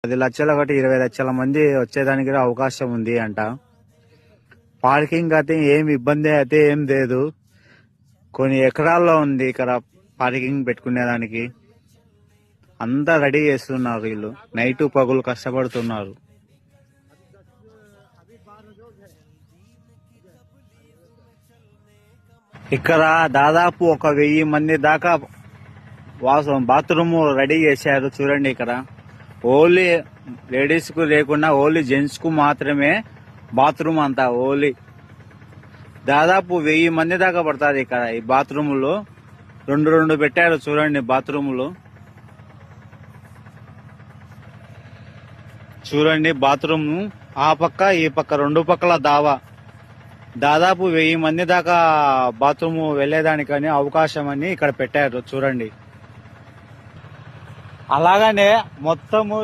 10 లక్షలు ఒకటి 20 లక్షల మంది వచ్చేదానికి అవకాశం ఉంది అంట. పార్కింగ్ అయితే ఏమి ఇబ్బంది అయితే ఏం లేదు. కొన్ని ఎకరాల్లో ఉంది ఇక్కడ పార్కింగ్ పెట్టుకునేదానికి. అంతా రెడీ చేస్తున్నారు వీళ్ళు, నైట్ పగులు కష్టపడుతున్నారు. ఇక్కడ దాదాపు 1000 మంది దాకా బాత్రూమ్ రెడీ చేశారు. చూడండి ఇక్కడ ఓన్లీ లేడీస్ కు లేకుండా ఓన్లీ జెంట్స్ కు మాత్రమే బాత్రూమ్ అంతా. ఓన్లీ దాదాపు 1000 మంది దాకా పడతారు ఇక్కడ. ఈ బాత్రూములు రెండు పెట్టారు చూడండి. బాత్రూములు చూడండి. బాత్రూమ్ ఆ పక్క ఈ పక్క 2 పక్కల దాదాపు 1000 మంది దాకా బాత్రూమ్ వెళ్లేదానికని అవకాశం అని ఇక్కడ పెట్టారు చూడండి. అలాగనే మొత్తము